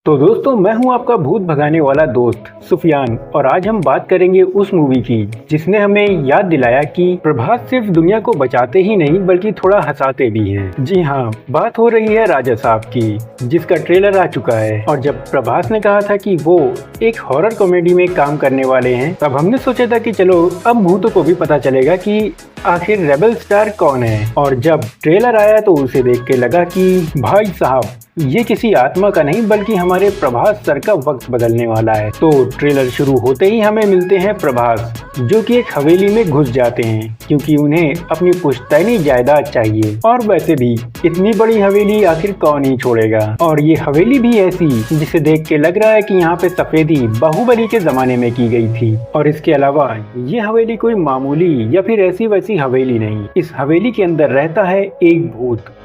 तो दोस्तों मैं हूं आपका भूत भगाने वाला दोस्त सुफियान और आज हम बात करेंगे उस मूवी की जिसने हमें याद दिलाया कि प्रभास सिर्फ दुनिया को बचाते ही नहीं बल्कि थोड़ा हंसाते भी हैं। जी हाँ, बात हो रही है राजा साहब की जिसका ट्रेलर आ चुका है। और जब प्रभास ने कहा था कि वो एक हॉरर कॉमेडी में काम करने वाले हैं तब हमने सोचा था कि चलो अब भूतों को भी पता चलेगा कि आखिर रेबल स्टार कौन है। और जब ट्रेलर आया तो उसे देख के लगा कि भाई साहब ये किसी आत्मा का नहीं बल्कि हमारे प्रभास सर का वक्त बदलने वाला है। तो ट्रेलर शुरू होते ही हमें मिलते हैं प्रभास जो कि एक हवेली में घुस जाते हैं क्योंकि उन्हें अपनी पुश्तैनी जायदाद चाहिए। और वैसे भी इतनी बड़ी हवेली आखिर कौन ही छोड़ेगा। और ये हवेली भी ऐसी जिसे देख के लग रहा है कि यहाँ पे सफेदी बाहुबली के जमाने में की गई थी। और इसके अलावा ये हवेली कोई मामूली या फिर ऐसी वैसी हवेली नहीं, इस हवेली के अंदर रहता है एक भूत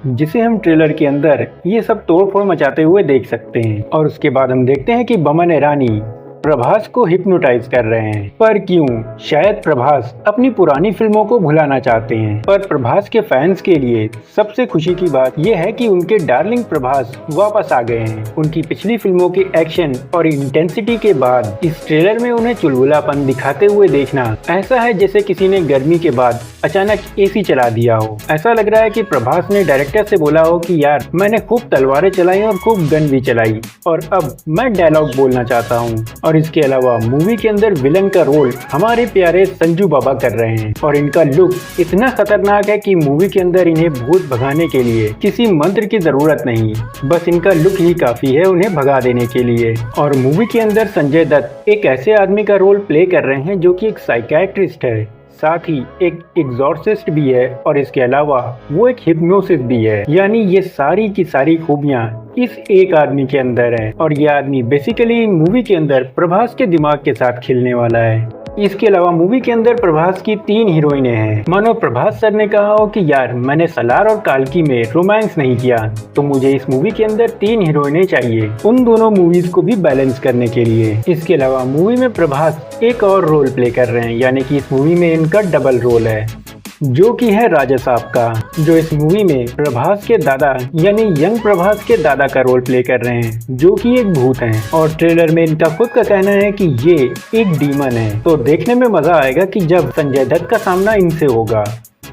जिसे हम ट्रेलर के अंदर ये सब तोड़फोड़ मचाते हुए देख सकते हैं। और उसके बाद हम देखते हैं कि बमन ईरानी प्रभास को हिप्नोटाइज कर रहे हैं। पर क्यों? शायद प्रभास अपनी पुरानी फिल्मों को भुलाना चाहते हैं। पर प्रभास के फैंस के लिए सबसे खुशी की बात यह है कि उनके डार्लिंग प्रभास वापस आ गए हैं। उनकी पिछली फिल्मों के एक्शन और इंटेंसिटी के बाद इस ट्रेलर में उन्हें चुलबुलापन दिखाते हुए देखना ऐसा है जैसे किसी ने गर्मी के बाद अचानक एसी चला दिया हो। ऐसा लग रहा है कि प्रभास ने डायरेक्टर से बोला हो कि यार मैंने खूब तलवारें चलाई और खूब गन भी चलाई और अब मैं डायलॉग बोलना चाहता हूँ। और इसके अलावा मूवी के अंदर विलन का रोल हमारे प्यारे संजू बाबा कर रहे हैं। और इनका लुक इतना खतरनाक है कि मूवी के अंदर इन्हें भूत भगाने के लिए किसी मंत्र की जरूरत नहीं, बस इनका लुक ही काफी है उन्हें भगा देने के लिए। और मूवी के अंदर संजय दत्त एक ऐसे आदमी का रोल प्ले कर रहे हैं जो कि एक साइकियाट्रिस्ट है, साथ ही एक एग्जॉर्सिस्ट भी है और इसके अलावा वो एक हिप्नोसिस भी है। यानी ये सारी की सारी खूबियां इस एक आदमी के अंदर है। और ये आदमी बेसिकली मूवी के अंदर प्रभास के दिमाग के साथ खिलने वाला है। इसके अलावा मूवी के अंदर प्रभास की 3 हीरोइनें हैं। मानो प्रभास सर ने कहा हो कि यार मैंने सलार और काल्की में रोमांस नहीं किया तो मुझे इस मूवी के अंदर 3 हीरोइनें चाहिए उन दोनों मूवीज को भी बैलेंस करने के लिए। इसके अलावा मूवी में प्रभास एक और रोल प्ले कर रहे हैं, यानी कि इस मूवी में इनका डबल रोल है जो कि है राजा साहब का, जो इस मूवी में प्रभास के दादा यानी यंग प्रभास के दादा का रोल प्ले कर रहे हैं जो कि एक भूत हैं। और ट्रेलर में इनका खुद का कहना है कि ये एक डीमन है। तो देखने में मजा आएगा कि जब संजय दत्त का सामना इनसे होगा।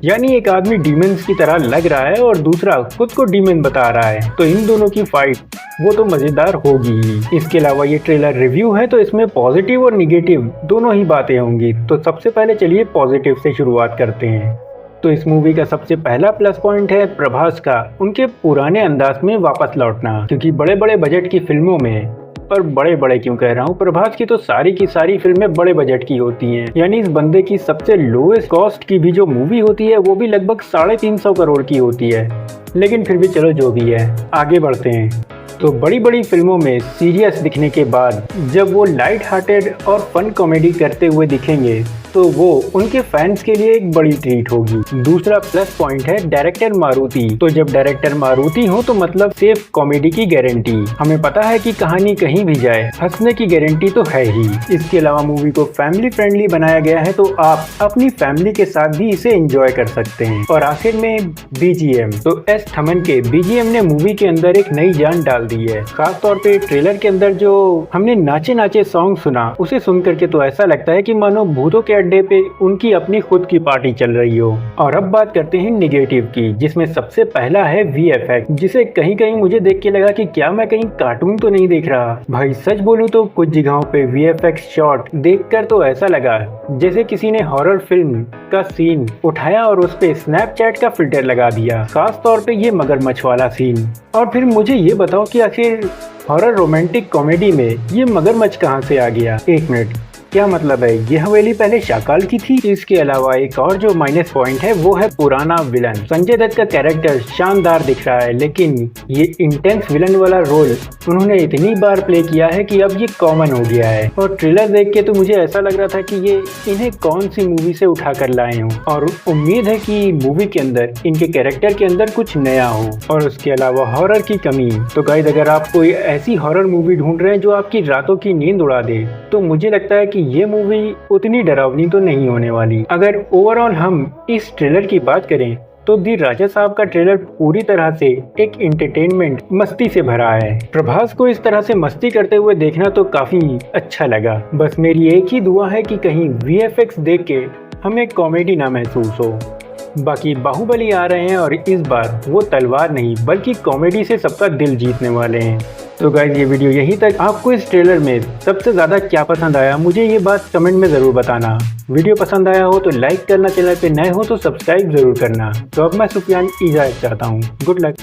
यानी एक आदमी डीमंस की तरह लग रहा है और दूसरा खुद को डीमन बता रहा है, तो इन दोनों की फाइट वो तो मजेदार होगी ही। इसके अलावा ये ट्रेलर रिव्यू है तो इसमें पॉजिटिव और निगेटिव दोनों ही बातें होंगी। तो सबसे पहले चलिए पॉजिटिव से शुरुआत करते हैं। तो इस मूवी का सबसे पहला प्लस पॉइंट है प्रभास का उनके पुराने अंदाज में वापस लौटना, क्योंकि बड़े बड़े बजट की फिल्मों में, पर बड़े बड़े क्यों कह रहा हूँ, प्रभास की तो सारी की सारी फिल्में बड़े बजट की होती हैं। यानी इस बंदे की सबसे लोएस्ट कॉस्ट की भी जो मूवी होती है वो भी लगभग 350 करोड़ की होती है। लेकिन फिर भी चलो जो भी है, आगे बढ़ते हैं। तो बड़ी बड़ी फिल्मों में सीरियस दिखने के बाद जब वो लाइट हार्टेड और फन कॉमेडी करते हुए दिखेंगे तो वो उनके फैंस के लिए एक बड़ी ट्रीट होगी। दूसरा प्लस पॉइंट है डायरेक्टर मारुति। तो जब डायरेक्टर मारुति हो तो मतलब सेफ कॉमेडी की गारंटी। हमें पता है कि कहानी कहीं भी जाए हंसने की गारंटी तो है ही। इसके अलावा मूवी को फैमिली फ्रेंडली बनाया गया है तो आप अपनी फैमिली के साथ भी इसे एंजॉय कर सकते हैं। और आखिर में बीजीएम, तो एस थमन के बीजीएम ने मूवी के अंदर एक नई जान डाल दी है। खास तौर पे ट्रेलर के अंदर जो हमने नाचे नाचे सॉन्ग सुना उसे सुन करके तो ऐसा लगता है कि मानो भूतों के अड्डे पे उनकी अपनी खुद की पार्टी चल रही हो। और अब बात करते हैं निगेटिव की, जिसमें सबसे पहला है वीएफएक्स, जिसे कहीं कहीं मुझे देख के लगा कि क्या मैं कहीं कार्टून तो नहीं देख रहा। भाई सच बोलूं तो कुछ जगहों पे वीएफएक्स शॉट देखकर तो ऐसा लगा जैसे किसी ने हॉरर फिल्म का सीन उठाया और उस पे स्नैपचैट का फिल्टर लगा दिया। खास तौर पे ये मगरमच्छ वाला सीन। और फिर मुझे ये बताओ कि आखिर हॉरर रोमांटिक कॉमेडी में ये मगरमच्छ कहाँ से आ गया? एक मिनट, क्या मतलब है? ये हवेली पहले शाकाल की थी? इसके अलावा एक और जो माइनस पॉइंट है वो है पुराना विलन। संजय दत्त का कैरेक्टर शानदार दिख रहा है लेकिन ये इंटेंस विलन वाला रोल उन्होंने इतनी बार प्ले किया है कि अब ये कॉमन हो गया है। और ट्रेलर देख के तो मुझे ऐसा लग रहा था कि ये इन्हें कौन सी मूवी से उठा कर लाए हों। और उम्मीद है कि मूवी के अंदर इनके कैरेक्टर के अंदर कुछ नया हो। और उसके अलावा हॉरर की कमी, तो गाइस अगर आप कोई ऐसी हॉरर मूवी ढूंढ रहे हैं जो आपकी रातों की नींद उड़ा दे तो मुझे लगता है कि ये मूवी उतनी डरावनी तो नहीं होने वाली। अगर ओवरऑल हम इस ट्रेलर की बात करें तो दी राजा साहब का ट्रेलर पूरी तरह से एक एंटरटेनमेंट मस्ती से भरा है। प्रभास को इस तरह से मस्ती करते हुए देखना तो काफी अच्छा लगा। बस मेरी एक ही दुआ है कि कहीं VFX देख के हमें कॉमेडी ना महसूस हो। बाकी बाहुबली आ रहे हैं और इस बार वो तलवार नहीं बल्कि कॉमेडी से सबका दिल जीतने वाले हैं। तो गाइज ये वीडियो यहीं तक। आपको इस ट्रेलर में सबसे ज़्यादा क्या पसंद आया मुझे ये बात कमेंट में ज़रूर बताना। वीडियो पसंद आया हो तो लाइक करना, चैनल पे नए हो तो सब्सक्राइब ज़रूर करना। तो अब मैं सुफियान इजाज़त चाहता हूँ। Good luck.